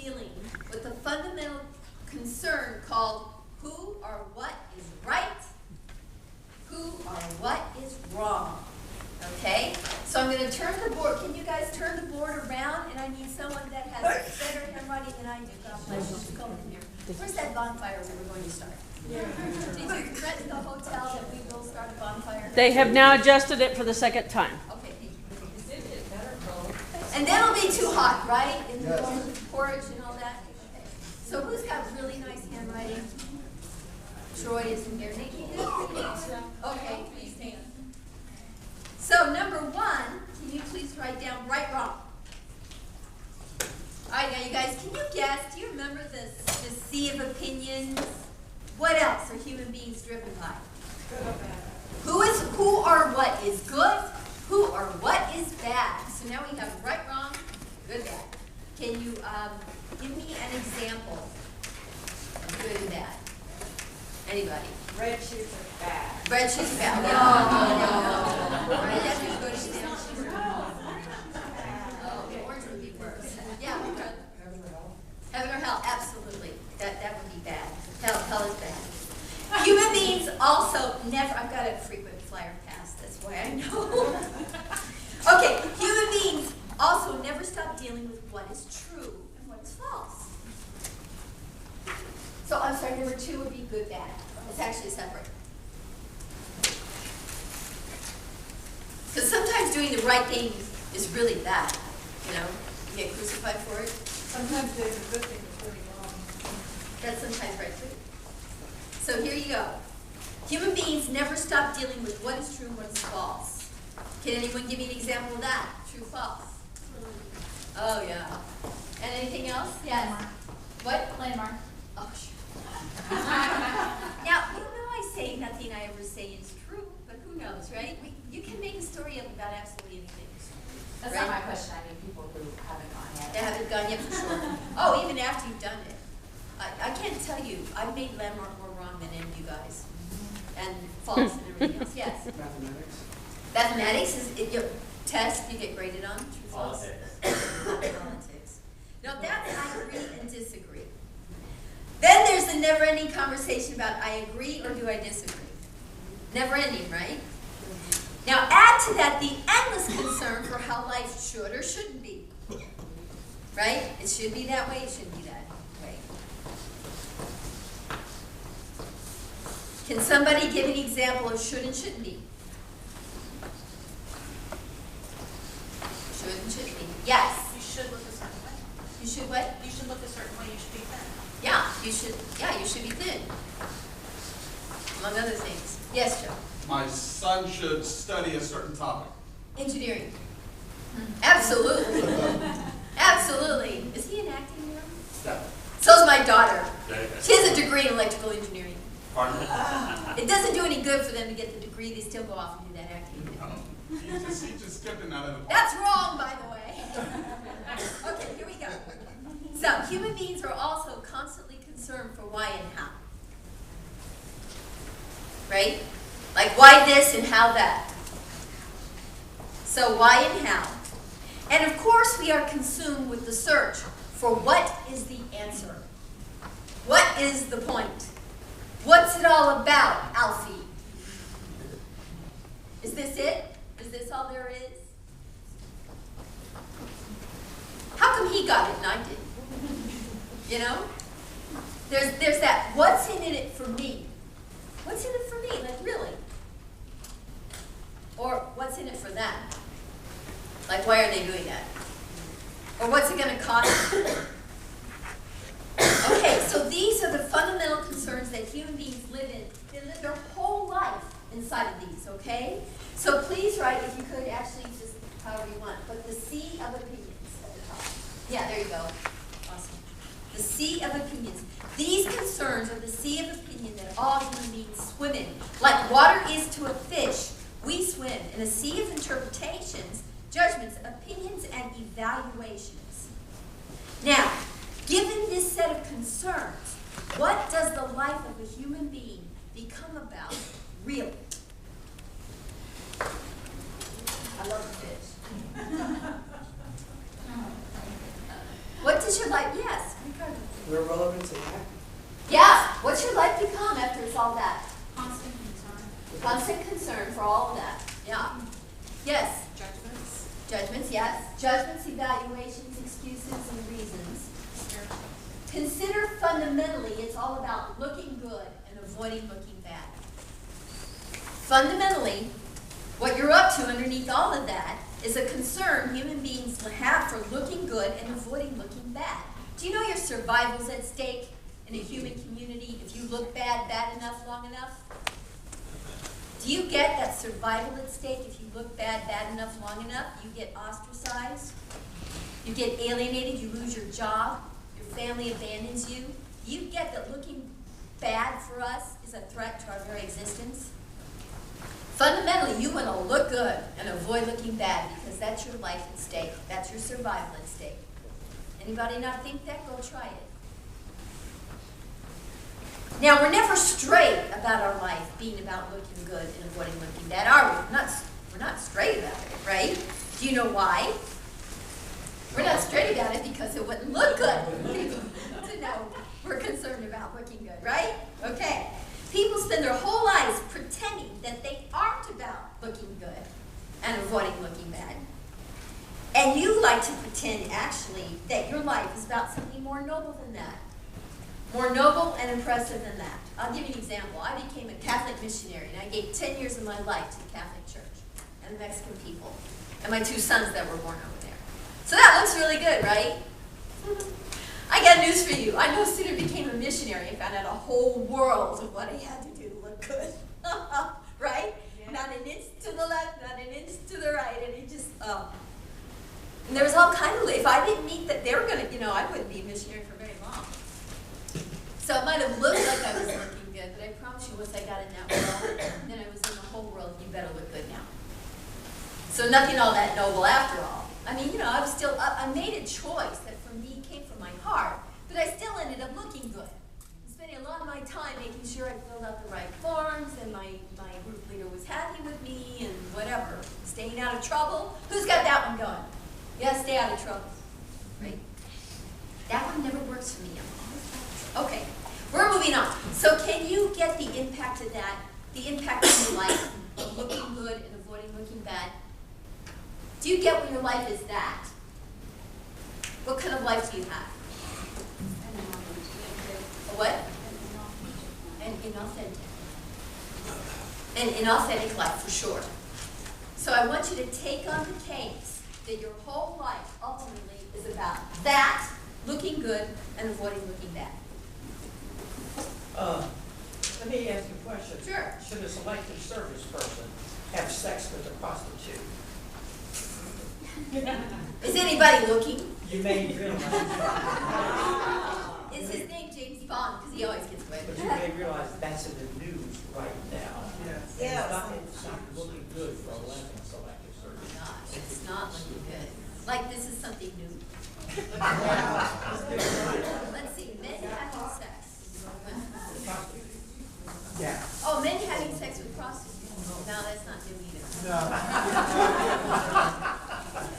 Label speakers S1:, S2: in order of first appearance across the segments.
S1: dealing with a fundamental concern called who or what is right, who or what is wrong. Okay? So I'm going to turn the board. Can you guys turn the board around? And I need someone that has better handwriting than I do. God bless you. Come in here. Where's that bonfire we were going to start? Did you threaten the hotel that we will start a bonfire?
S2: They have now adjusted it for the second time.
S1: Okay. And then it'll be too hot, right? In the porridge and all that. Okay. So who's got really nice handwriting? Troy isn't here. Nikki, okay, please stand. So number one, can you please write down right, wrong? All right, now you guys, can you guess? Do you remember the sea of opinions? What else are human beings driven by? Who or what is good? Who or what is bad? So now we have right, wrong, good, bad. Can you give me an example of good and bad? Anybody?
S3: Red shoes are bad.
S1: Red shoes are bad. No. Right, that's a good example. Oh, orange would be worse. Yeah. Heaven or hell, absolutely. That would be bad. Hell is bad. Human beings also never, I've got a frequent flyer pass, that's why I know. Okay, human beings also never stop dealing with what is true and what is false. So I'm sorry, number two would be good, bad. It's actually separate. Because sometimes doing the right thing is really bad. You know, you get crucified for it.
S3: Sometimes doing a good thing is really wrong.
S1: That's sometimes right too. So here you go. Human beings never stop dealing with what is true and what is false. Can anyone give me an example of that? True, false? Oh, yeah. And anything else? Yes.
S4: Landmark.
S1: What?
S4: Landmark.
S1: Oh, sure. Now, you know I say nothing I ever say is true, but who knows, right? You can make a story up about absolutely anything.
S4: That's
S1: right?
S4: not my question. I mean people who haven't gone yet.
S1: They haven't gone yet for sure. Oh, even after you've done it. I can't tell you. I've made Landmark more wrong than any of you guys. And false and everything else. Yes?
S5: Mathematics.
S1: Mathematics is your test you get graded on? True, false?
S5: Politics.
S1: Politics. No, that's I agree and disagree. Then there's the never-ending conversation about I agree or do I disagree. Never-ending, right? Now add to that the endless concern for how life should or shouldn't be. Right? It should be that way, it shouldn't be that way. Can somebody give an example of should and shouldn't be? Should and shouldn't be. Yes.
S3: You should look a certain way.
S1: You should what?
S3: You should look a certain way. You should be thin.
S1: Yeah, you should be thin. Among other things. Yes, Joe.
S6: My son should study a certain topic.
S1: Engineering. Absolutely. Absolutely. Is he enacting now?
S6: No.
S1: So's my daughter. She has a degree in electrical engineering.
S6: Pardon?
S1: It doesn't do any good for them to get the degree. They still go off and do that acting.
S6: He just skipped it out of the park.
S1: That's wrong, by the way. Okay, here we go. So, human beings are also constantly concerned for why and how. Right? Like, why this and how that? So, why and how? And of course, we are consumed with the search for what is the answer. What is the point? What's it all about, Alfie? Is this it? Is this all there is? How come he got it and I didn't? You know? There's that, what's in it for me? What's in it for me? Like, really? Or what's in it for them? Like, why are they doing that? Or what's it going to cost them? Okay, so these are the fundamental concerns that human beings live in. They live their whole life inside of these, okay? So please write, if you could, actually just however you want, but the sea of opinions at the top. Yeah, there you go. Awesome. The sea of opinions. These concerns are the sea of opinion that all human beings swim in. Like water is to a fish, we swim in a sea of interpretations, judgments, opinions, and evaluations. Now, given this set of concerns, what does the life of a human being become about, really? I love the fish. What does your life, yeah, Yes, Ricardo.
S5: Where relevance and happy.
S1: Yeah, what's your life become after it's all that?
S3: Constant concern.
S1: Constant concern for all of that. Yeah. Yes.
S3: Judgments.
S1: Judgments, yes. Judgments, evaluations, excuses, and reasons. Consider fundamentally it's all about looking good and avoiding looking bad. Fundamentally, what you're up to underneath all of that is a concern human beings have for looking good and avoiding looking bad. Do you know your survival's at stake in a human community if you look bad enough, long enough? Do you get that survival at stake if you look bad enough, long enough? You get ostracized, you get alienated, you lose your job, your family abandons you. Do you get that looking bad for us is a threat to our very existence? Fundamentally, you want to look good and avoid looking bad because that's your life at stake. That's your survival at stake. Anybody not think that? Go try it. Now, we're never straight about our life being about looking good and avoiding looking bad, are we? We're not straight about it, right? Do you know why? We're not straight about it because it wouldn't look good for people to know we're concerned about looking good, right? Okay. People spend their whole lives pretending that they aren't about looking good and avoiding looking bad. And you like to pretend, actually, that your life is about something more noble than that. More noble and impressive than that. I'll give you an example. I became a Catholic missionary, and I gave 10 years of my life to the Catholic Church and the Mexican people, and my 2 sons that were born over there. So that looks really good, right? I got news for you. I no sooner became a missionary and found out a whole world of what I had to do to look good. Right? Yeah. Not an inch to the left, not an inch to the right, and it just, And there was all kind of, if I didn't meet that, they were going to, I wouldn't be a missionary for very long. So it might have looked like I was looking good, but I promise you once I got in that world, then I was in the whole world, you better look good now. So nothing all that noble after all. I mean, I was still, I made a choice that for me came from my heart, but I still ended up looking good. Spending a lot of my time making sure I filled out the right forms and my group leader was happy with me and whatever. Staying out of trouble. Who's got that one going? Yeah, stay out of trouble. Right? That one never works for me. Okay, we're moving on. So can you get the impact of that, the impact of your life, of looking good and avoiding looking bad? Do you get when your life is that? What kind of life do you have? A what? An inauthentic life, for sure. So I want you to take on the case that your whole life ultimately is about that, looking good and avoiding looking bad.
S5: Let me ask you a question.
S1: Sure.
S5: Should a selective service person have sex with a prostitute?
S1: Is anybody looking?
S5: You may realize,
S1: Is his name James Bond? Because he always gets away
S5: but
S1: with
S5: you
S1: it.
S5: may realize that's in the news right now.
S6: Yes.
S5: It's not looking good for a lesbian selective
S1: Oh
S5: service.
S1: my gosh, it's not looking good. Like this is something new. Let's see, men having sex.
S5: Yeah.
S1: Oh, men having sex with prostitutes. No, that's not new either.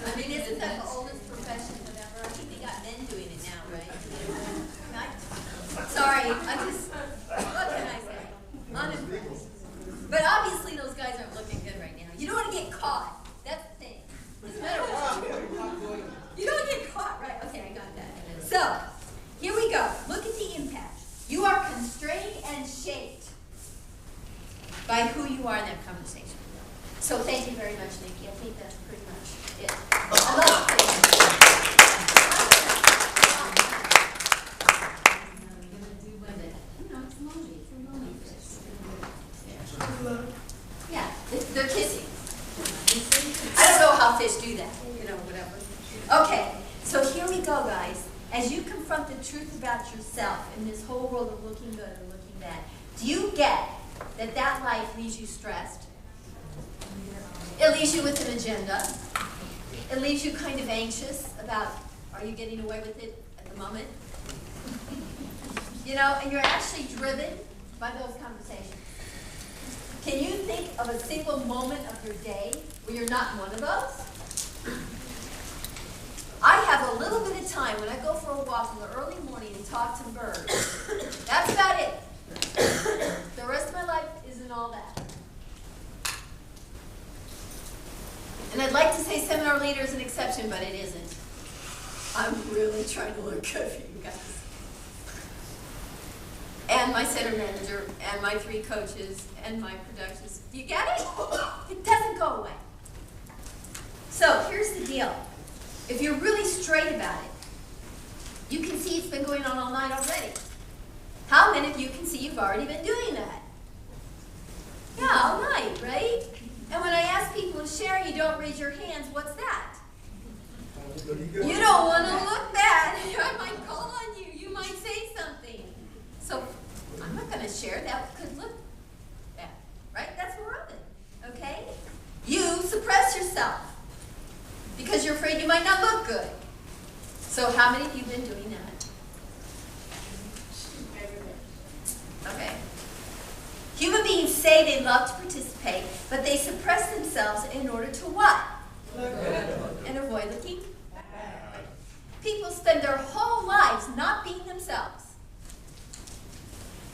S1: I mean, isn't that the oldest profession ever? I think they got men doing it now, right? Sorry, what can I say? Unimpressed. But obviously those guys aren't looking good right now. You don't want to get caught. That's the thing. Doesn't matter what. You don't get caught, right? Okay, I got that. So, here we go. Look at the impact. You are constrained and shaped by who you are in that conversation. So thank you very much, Nikki. I think that's pretty much it. I love Yeah, they're kissing. I don't know how fish do that, whatever. Okay, so here we go, guys. As you confront the truth about yourself in this whole world of looking good and looking bad, do you get that life leaves you stressed? It leaves you with an agenda. It leaves you kind of anxious about, are you getting away with it at the moment? And you're actually driven by those conversations. Can you think of a single moment of your day where you're not one of those? I have have a little bit of time when I go for a walk in the early morning and talk to birds. That's about it. The rest of my life isn't all that. And I'd like to say seminar leader is an exception, but it isn't. I'm really trying to look good for you guys. And my center manager, and my 3 coaches, and my productions. You get it? It doesn't go away. So here's the deal. If you're really straight about it, you can see it's been going on all night already. How many of you can see you've already been doing that? Yeah, all night, right? And when I ask people to share, you don't raise your hands. What's that? You don't want to look bad. I might call on you. You might say something. So I'm not going to share. That could look bad, right? That's where we're at, okay? You suppress yourself because you're afraid you might not look good. So how many of you have been doing that? Okay. Human beings say they love to participate, but they suppress themselves in order to what? And avoid looking bad. People spend their whole lives not being themselves.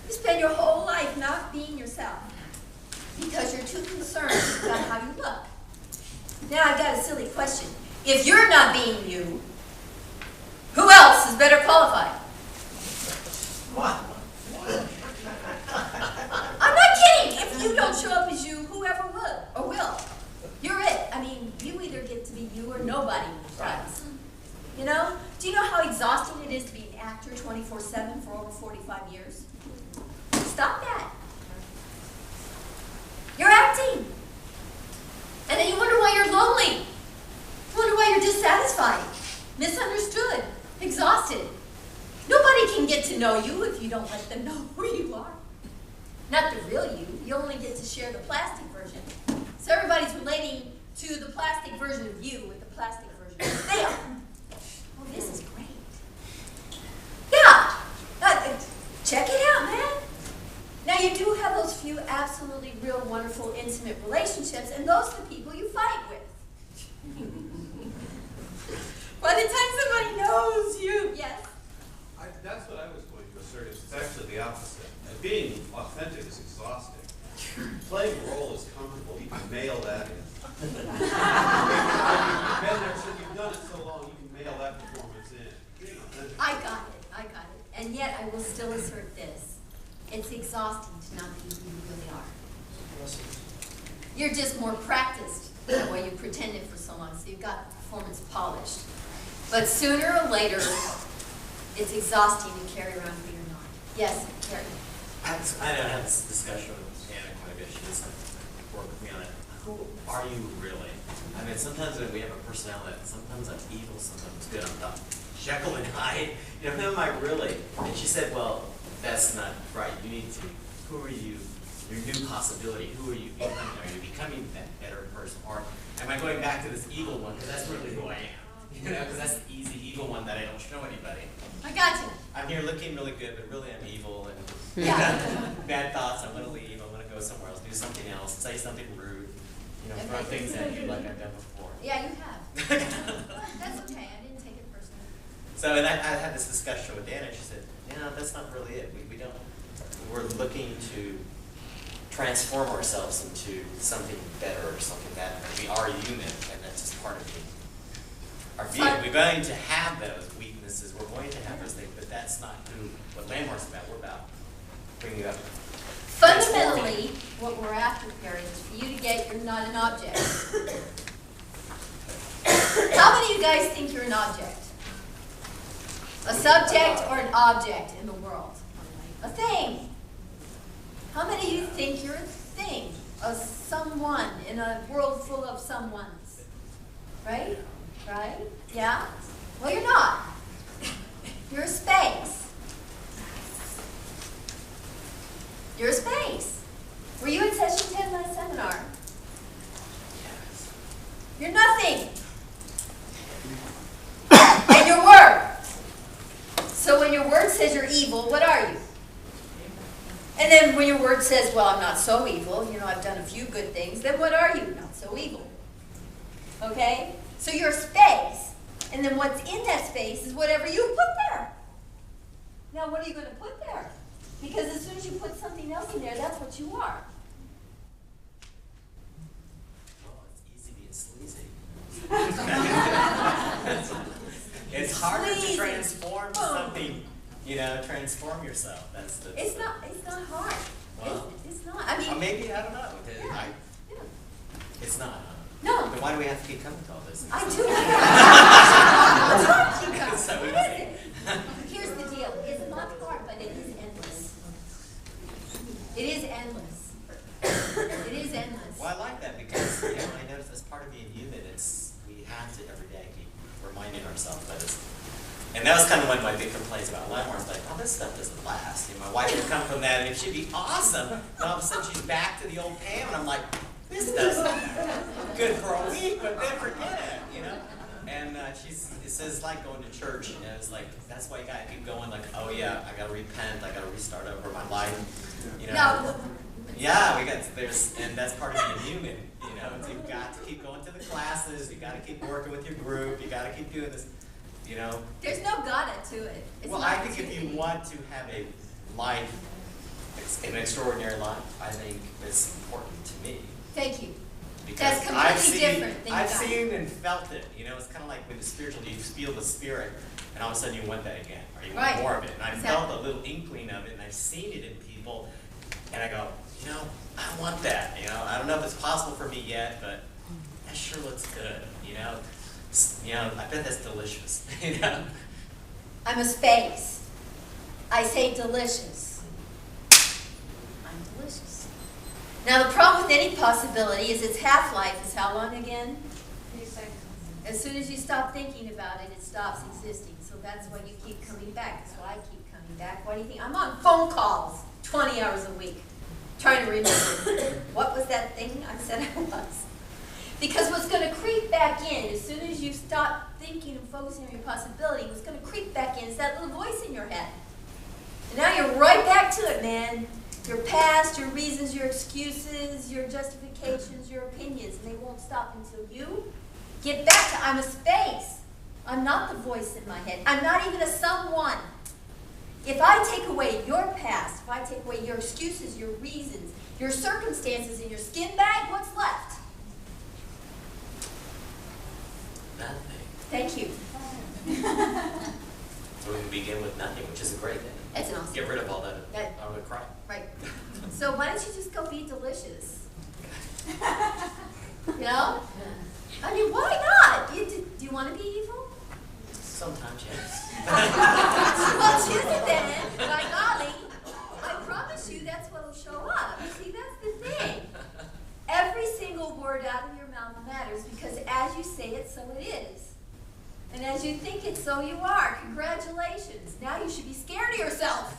S1: You spend your whole life not being yourself because you're too concerned about how you look. Now I've got a silly question. If you're not being you, who else is better qualified? I'm not kidding. If you don't show up as you, whoever will or will. You're it. I mean, you either get to be you or nobody does. You know? Do you know how exhausting it is to be an actor 24/7 for over 45 years? Stop that. You're acting. And then you wonder why you're lonely. You wonder why you're dissatisfied, misunderstood, exhausted. Nobody can get to know you if you don't let them know who you are. Not the real you. You only get to share the plastic version. So everybody's relating to the plastic version of you with the plastic version of them. Oh, this is great. Yeah. Check it out, man. Now, you do have those few absolutely real, wonderful, intimate relationships, and those are the people you fight with. By the time somebody knows you, yes?
S7: That's what I was going to assert. It's actually the opposite. Being authentic is exhausting. Playing a role is comfortable. You can mail that in. You've been there, so you've done it so long, you can mail that performance in. Being authentic.
S1: I got it. And yet, I will still assert this. It's exhausting to not be who you really are. You're just more practiced than what you pretended for so long, so you've got the performance polished. But sooner or later, it's exhausting to carry around who you're not. Yes, Carrie?
S8: I don't have this discussion with Anna quite a bit. She doesn't work with me on it. Who are you really? I mean, sometimes we have a personality. Sometimes I'm evil, sometimes good. I'm Jekyll and Hyde. You know, who am I really? And she said, well, that's not right. You need to, who are you? Your new possibility. Who are you becoming? Are you becoming that better person? Or am I going back to this evil one? Because that's really who I am. You know, because that's the easy evil one that I don't show anybody.
S1: I got you.
S8: I'm here looking really good, but really I'm evil and
S1: Yeah.
S8: bad thoughts. I'm going to leave. I'm going to go somewhere else, do something else, say something rude, you know, throw things at you like I've done before.
S1: Yeah, you have. That's okay. I didn't take it personally.
S8: So, and I had this discussion with Anna, and she said, "No, that's not really it. We don't. We're looking to transform ourselves into something better or something better. We are human, and that's just part of our being. We're going to have those weaknesses. We're going to have those things, but that's not what Landmark's about. We're about bringing up."
S1: Fundamentally, what we're after, Perry, is for you to get you're not an object. How many of you guys think you're an object? A subject or an object in the world? A thing. How many of you think you're a thing? A someone in a world full of someones? Right? Right? Yeah? Well, you're not. You're a space. You're a space. Were you in session 10 last seminar?
S8: Yes.
S1: You're nothing. And your word. So when your word says you're evil, what are you? And then when your word says, well, I'm not so evil, you know, I've done a few good things, then what are you? Not so evil. Okay? So you're a space. And then what's in that space is whatever you put there. Now, what are you going to put there? Because as soon as you put something else in there, that's what you are.
S8: Oh, it's easy being sleazy. It's harder to
S1: Sleazy.
S8: transform to
S1: Boom.
S8: something, transform yourself. That's
S1: It's not hard.
S8: Well,
S1: It's not. I
S8: or
S1: mean,
S8: maybe, I don't know.
S1: yeah.
S8: It's not, huh?
S1: No.
S8: Then why do we have to keep coming to all this?
S1: I do.
S8: It's so
S1: What is
S8: easy.
S1: it? Here's the deal. It's not hard, but it is endless. It is endless. It is endless.
S8: Well, I like that because, I notice as part of being human, we have to every day keep reminding ourselves that it's, and that was kind of one of my big complaints about Lemon. I was like, oh, this stuff doesn't last. My wife would come from that and it should be awesome. And all of a sudden she's back to the old Pam and I'm like, this doesn't good for a week, but then forget it, And it says like going to church, it's like, that's why you gotta keep going, like, oh yeah, I gotta repent, I gotta restart over my life,
S1: No.
S8: Yeah, and that's part of being human, you've got to keep going to the classes, you gotta keep working with your group, you gotta keep doing this,
S1: There's no gotta to it. It's
S8: Well,
S1: not
S8: I think if
S1: to
S8: you
S1: it.
S8: want to have a life, an extraordinary life, I think it's important to me.
S1: Thank you.
S8: Because
S1: That's completely different than you
S8: I've
S1: got.
S8: seen and felt it. It's kind of like with the spiritual, you feel the spirit, and all of a sudden you want that again, or you want
S1: Right.
S8: more of it. And I
S1: Exactly.
S8: felt a little inkling of it, and I've seen it in people, and I go, I want that. I don't know if it's possible for me yet, but that sure looks good. I bet that's delicious.
S1: I'm a space. I say delicious. I'm delicious. Now the problem with any possibility is its half-life is how long again?
S3: 3 seconds.
S1: As soon as you stop thinking about it, it stops existing. So that's why you keep coming back. That's why I keep coming back. Why do you think? I'm on phone calls 20 hours a week trying to remember. What was that thing I said I was? Because what's going to creep back in, as soon as you stop thinking and focusing on your possibility, what's going to creep back in is that little voice in your head. And now you're right back to it, man. Your past, your reasons, your excuses, your justifications, your opinions, and they won't stop until you get back to I'm a space. I'm not the voice in my head. I'm not even a someone. If I take away your past, if I take away your excuses, your reasons, your circumstances, and your skin bag, what's left?
S8: Nothing.
S1: Thank you.
S8: So we can begin with nothing, which is a great thing.
S1: That's an awesome.
S8: Get rid of all that.
S1: That-
S8: I would cry.
S1: Right. So why don't you just go be delicious? I mean, why not? Do you want to be evil?
S8: Sometimes, yes.
S1: Well, choose it then. By golly, I promise you that's what'll show up. See, that's the thing. Every single word out of your mouth matters because as you say it, so it is. And as you think it, so you are. Congratulations. Now you should be scared of yourself.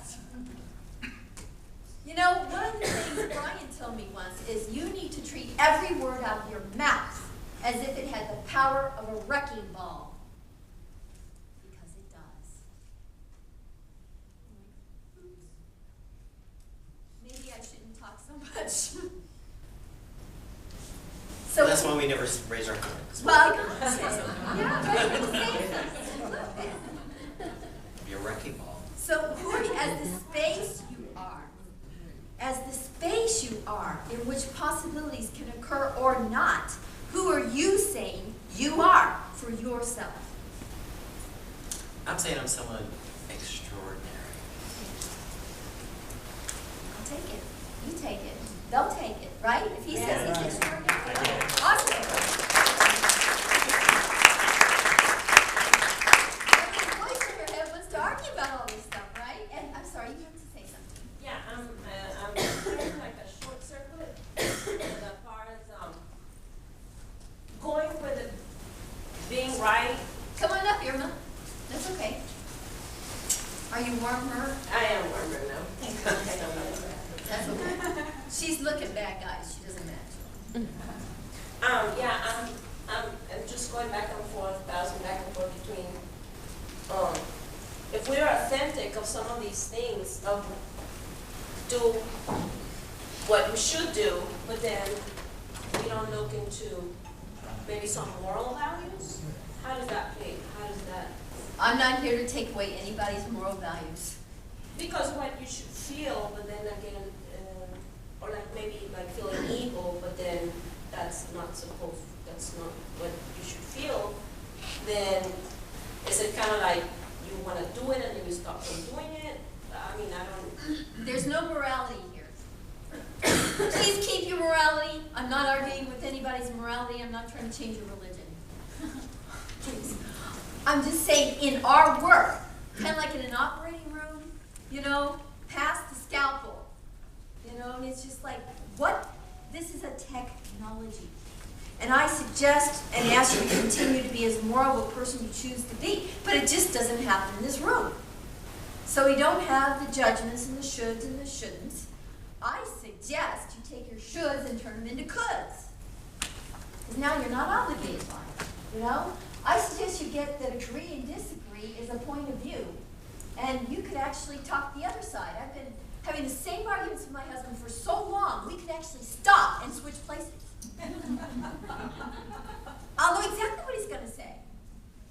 S1: One of the things Brian told me once is you need to treat every word out of your mouth as if it had the power of a wrecking ball. Because it does. Maybe I shouldn't talk so much. So
S8: That's why we never raise our hands.
S1: well, yeah, right.
S8: Be a wrecking ball.
S1: So who are you, as the space you are, in which possibilities can occur or not, who are you saying you are for yourself?
S8: I'm saying I'm someone extraordinary.
S1: I'll take it. You take it. They'll take it, right? If he says he's extraordinary.
S8: I get it.
S1: Awesome. There's a voice in your head wants to argue about all this stuff, right? And I'm sorry, you have to say something.
S9: Yeah, I'm kind of like a short circuit as far as going with it being right.
S1: Come on up, Irma. That's okay. Are you warmer?
S9: I am warmer now.
S1: That's okay. She's looking bad, guys. She doesn't match.
S9: Yeah, I'm just going back and forth, bouncing back and forth between, if we're authentic of some of these things, of do what we should do, but then we don't look into maybe some moral values. how does that play, how does that?
S1: I'm not here to take away anybody's moral values.
S9: Because what you should feel, but then again, or like maybe like feeling evil, but then that's not what you should feel, then is it kind of like you want to do it and then you stop from doing it? I mean, I don't.
S1: There's no morality here. Please keep your morality. I'm not arguing with anybody's morality. I'm not trying to change your religion. Please. I'm just saying in our work, kind of like in an operating room, you know, pass the scalpel. You know, and it's just like, what? This is a technology. And I suggest and ask you to continue to be as moral a person you choose to be. But it just doesn't happen in this room. So we don't have the judgments and the shoulds and the shouldn'ts. I suggest you take your shoulds and turn them into coulds. Because now you're not obligated by it, you know? I suggest you get that agree and disagree is a point of view. And you could actually talk the other side. I've been having the same arguments with my husband for so long, we could actually stop and switch places. I'll know exactly what he's going to say.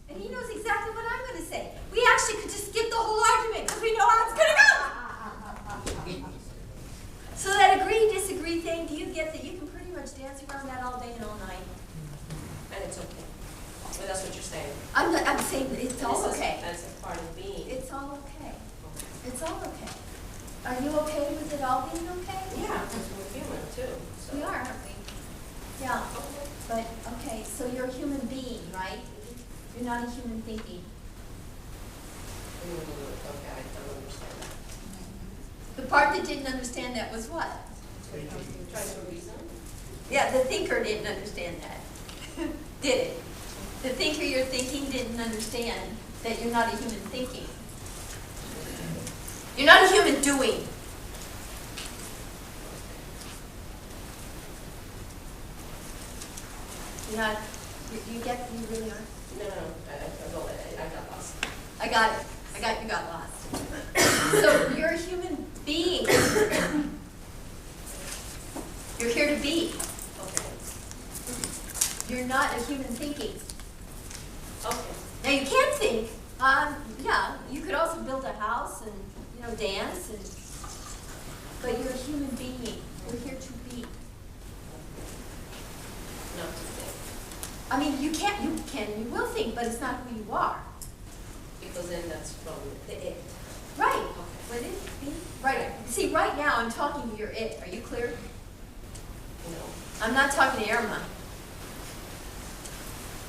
S1: And he knows exactly what I'm going to say. We actually could just skip the whole argument because we know how it's going to go. So that agree, disagree thing, do you get that you can pretty much dance around that all day and all night?
S9: And it's okay. But that's what you're saying.
S1: I'm saying that it's all okay.
S9: That's a part of being.
S1: It's all okay. It's all okay. Are you okay with it all being okay?
S9: Yeah, because we're human too. So.
S1: We are, aren't we? Yeah. But, okay, so you're a human being, right? You're not a human thinking.
S9: Okay, I don't understand that.
S1: The part that didn't understand that was what?
S9: Trying to reason?
S1: Yeah, the thinker didn't understand that. Did it? The thinker you're thinking didn't understand that you're not a human thinking. You're not a human doing. You're not, you really aren't.
S9: No, I got lost.
S1: I got it. You got lost. So you're a human being. You're here to be.
S9: Okay.
S1: You're not a human thinking.
S9: Okay.
S1: Now you can think. Yeah, you could also build a house and dance but you're a human being. We're here to be.
S9: Not to think.
S1: I mean, you will think, but it's not who you are.
S9: Because then that's from the it.
S1: Right.
S9: Okay.
S1: What is be? Right. See, right now I'm talking to your it. Are you clear?
S9: No.
S1: I'm not talking to Irma.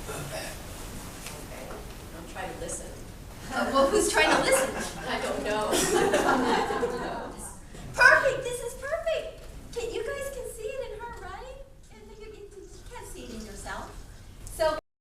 S9: Okay. I'm trying to listen.
S1: Well, who's trying to listen?
S9: I don't know.